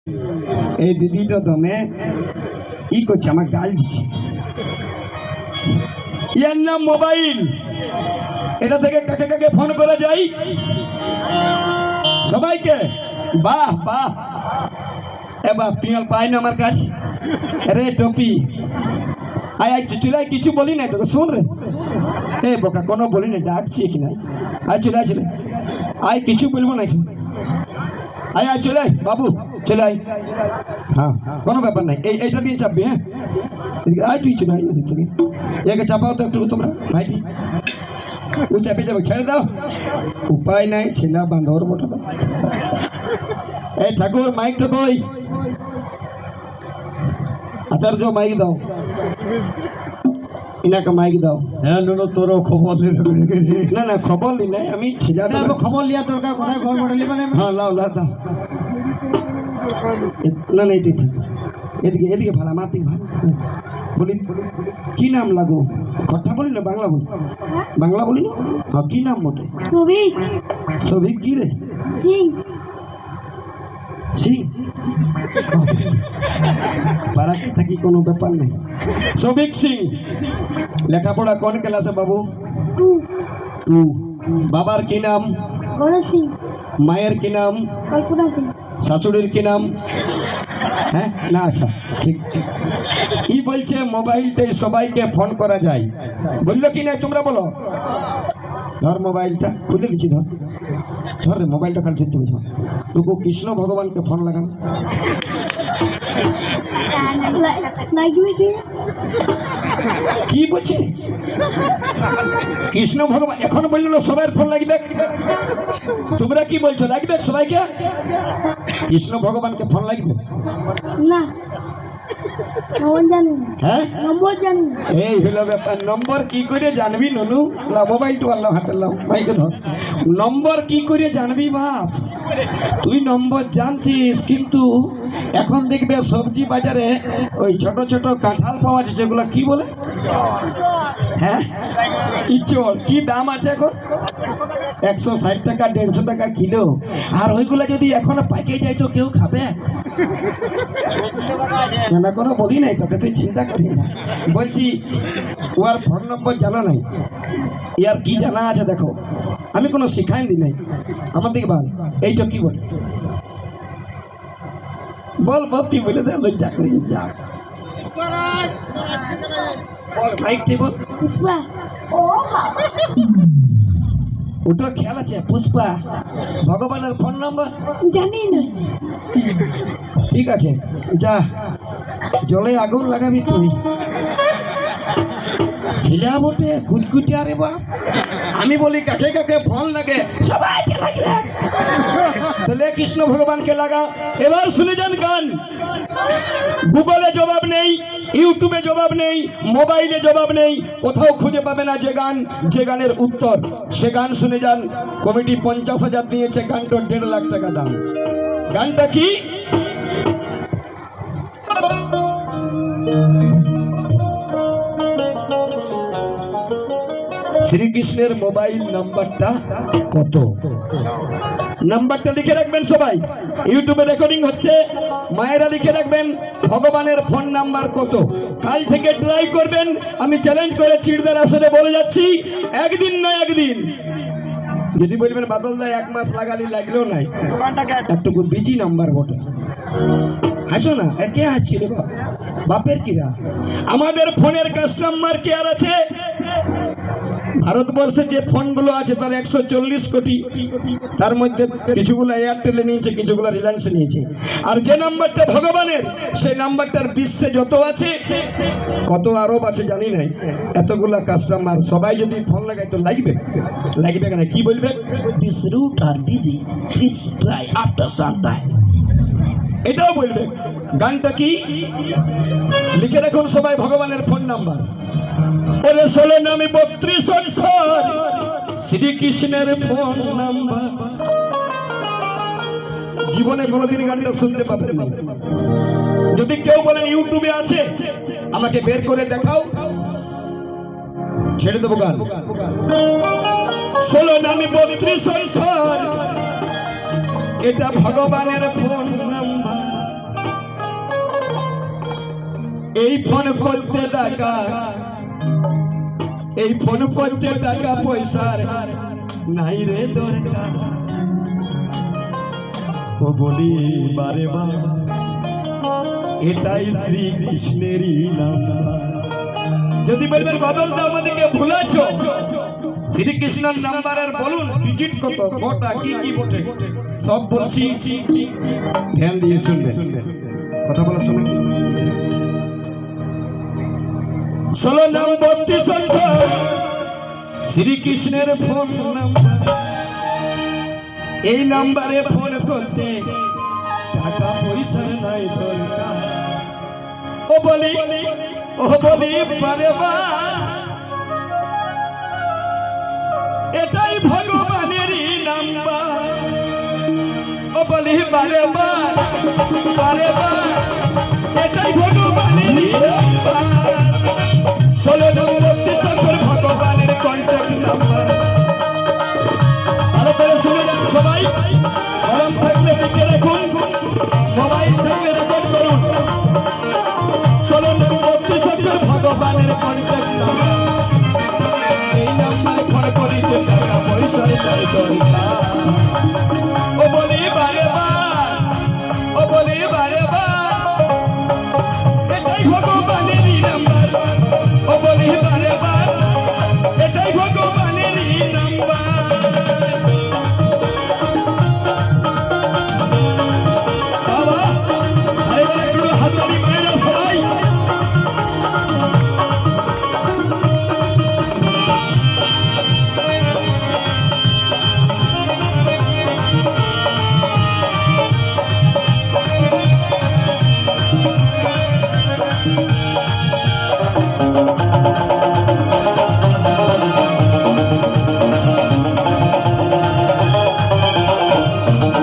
এই দিদিটা দমে ই করছে, আমার গাল দিচ্ছে। এর নাম মোবাইল। এটা থেকে কাকে কাকে ফোন করা যায়? সবাইকে। বাহ বাহ, এ বাপ তুই পাই না আমার কাছে। আরে টপি আয় আয় চলে আয়, কিছু বলি নাই তোকে, শোন রে। এ বোকা কোনো বলি না, ডাকছি কি নাই। আয় চলে আয়, চলে আয়, কিছু বলবো না। আয় আয় চলে আয় বাবু, চলে আয়। হ্যাঁ কোনো ব্যাপার নাই, এইটা দিয়ে চাপবি। হ্যাঁ আয় তুই চলে আয়, একে চাপাও তো একটু তোমরা ভাইটি। ও চাপে যাবো, ছেড়ে দাও, উপায় নাই, ছেলে বান্ধবর মোটা। এই ঠাকুর মাইকটা কই? আচার্য মাইক দাও, ইনাকে মাইক দাও। হ্যাঁ নুনু, তোরও খবর না না খবর নি নাই, আমি ছেলেটা খবর লিয়া দরকার, কোথায় ঘর মডেলি মানে। হ্যাঁ লাও লাও দাও। না না এটাই থাক, এদিকে এদিকে ভালো, আমার দিকে ভালো। বলি কি নাম লাগো? কথা বলি না, বাংলা বলি, বাংলা বলি না। হ্যাঁ কি নাম মোটে? সবিক। সবিক কি রে? সিং। সিং? পাড়াতে থাকি, কোনো ব্যাপার নেই। সবিক সিং, লেখাপড়া কোন ক্লাসে বাবু? টু। টু। বাবার কি নাম? গণেশ সিং। মায়ের কি নাম? কল্পনা সিং। শাশুড়ির কি নাম? হ্যাঁ না আচ্ছা ঠিক। ই বলছে মোবাইলটাই সবাইকে ফোন করা যায়, বললো কি না? তোমরা বলো। ধর মোবাইলটা খুলে দিচ্ছি, ধর ধর রে মোবাইলটা খালি ধরতে বুঝো। তোকে কৃষ্ণ ভগবানকে ফোন লাগান। লাগবে কি? কি বলছে? কৃষ্ণ ভগবান এখন বললো সবার ফোন লাগবে। তোমরা কি বলছো, লাগবে সবাইকে? কৃষ্ণ ভগবানকে ফোন লাগবে না, নম্বর জানি না। হ্যাঁ নম্বর জানি না। এই হলো ব্যাপার। নম্বর কি করে জানবি ননু? মোবাইল তো আল্লাহ হাতে লাও, মাইকে ধর। নম্বর কি করে জানবি বাপ? তুই নম্বর জানতিস, কিন্তু এখন দেখবে সবজি বাজারে ওই ছোট ছোট কাঁঠাল পাওয়া যাচ্ছে, যেগুলো কি বলে? হ্যাঁ ইচড়। কি দাম আছে এখন? 160 টাকা 150 টাকা কিলো। আর ওইগুলো যদি এখনো পাকে যায় তো কেউ খাবে না? কোনো বলি নাই তোকে, তুই চিন্তা করি না। বলছি ওর ফোন নম্বর জানা নাই, ইয়ার কি জানা আছে দেখো। আমি কোনো শিখাই দি নাই, আমার দিকে বল এইটা কি বল, বল বল তুই বলে দে, লজ্জা করি যা বল, মাইক টেবল। পুষ্পা। ওটা খেয়াল আছে? পুষ্পা ভগবানের ফোন নম্বর জানি না। ঠিক আছে, যা জলে আগুন লাগাবি তুই। ছেলে বটে কুটকুটি। আরে বাপ, আমি বলি কাকে কাকে ফোন লাগে? সবাইকে লাগবে। তাহলে কৃষ্ণ ভগবানকে লাগা। এবার শুনে যান গান। গুগলে জবাব নেই, ইউটিউবে জবাব নেই, মোবাইলে জবাব নেই, কোথাও খুঁজে পাবে না যে গান, যে গানের উত্তর। সে গান শুনে যান। কমিটি 50,000 দিয়েছে, গানটা 1.5 লাখ টাকা দাম। গানটা কি? শ্রীকৃষ্ণের মোবাইল নাম্বারটা কত? নাম্বারটা লিখে রাখবেন সবাই, ইউটিউবে রেকর্ডিং হচ্ছে। মায়েরা লিখে রাখবেন ভগবানের ফোন নাম্বার কত। কাল থেকে ট্রাই করবেন। আমি চ্যালেঞ্জ করে চিড়দার আসলে বলে যাচ্ছি, একদিন না একদিন। যদি বলবেন বাদল দা 1 মাস লাগালি, লাগলেও নাই, একটু বিজি নাম্বার বটে। হাসো না, কে হাসছি রে বাপ? বাপের কিরা? আমাদের ফোনের কাস্টমার কেয়ার আছে। ভারতবর্ষে যে ফোনগুলো আছে তার 140 কোটি, তার মধ্যে কিছুগুলো এয়ারটেলে নিয়েছে, কিছুগুলো রিলায়েন্সে নিয়েছে। আর যে নাম্বারটা ভগবানের, সেই নাম্বারটার বিশ্বে যত আছে, কত আরব আছে জানি নাই, এতগুলা কাস্টমার। সবাই যদি ফোন লাগায় তো লাগবে, লাগবে কেন? কি বলবে? This route are busy, please try after some time. এটাও বলবে। গানটা কি? লিখে রাখুন সবাই ভগবানের ফোন নাম্বার। ওরে 16 নামে 32 সংসার, শ্রীকৃষ্ণের ফোন নাম্বার। জীবনে কোনোদিন গানটা শুনতে পাবেন না। যদি কেউ বলেন ইউটিউবে আছে, আমাকে বের করে দেখাও, ছেড়ে দেবো গান। 16 নামে 32 সংসার, এটা ভগবানের ফোন নাম্বার। এই ফোন করতে টাকা, এই ফোন করতে টাকা পয়সার নাই রে দরকার। ও বলি বারে বার এটাই শ্রীকৃষ্ণেরই নাম্বার। যদি বলবেন বদল দা আমাদেরকে ভুলাচ্ছ, শ্রীকৃষ্ণের নাম্বারের বলুন ডিজিট কত, কটা, কি কি বটে সব বলছি, ধ্যান দিয়ে শুনবেন, কথা বলার সময় 16 নম্বরটি সংখ্যা শ্রীকৃষ্ণের ফোন নাম্বার। এই নাম্বারে ফোন করতে টাকা পয়সার নাই দরকার। ও বলি বারে বার এটাই ভগবানেরই নাম্বার। ও বলি বারে বার এটাই ভগবানেরই নাম্বার। 16 নম্বরটি সংখ্যার ভগবানের কন্ট্যাক্ট নাম্বার। ভালো করে শুনে যান সবাই, গরম থাকলে লিখে রাখুন, মোবাইল থাকলে রেকর্ড করুন। 16 নম্বরটি সংখ্যার ভগবানের কন্ট্যাক্ট নাম্বার। এই নাম্বারে ফোন করিতে টাকা পয়সার চাই দরকার।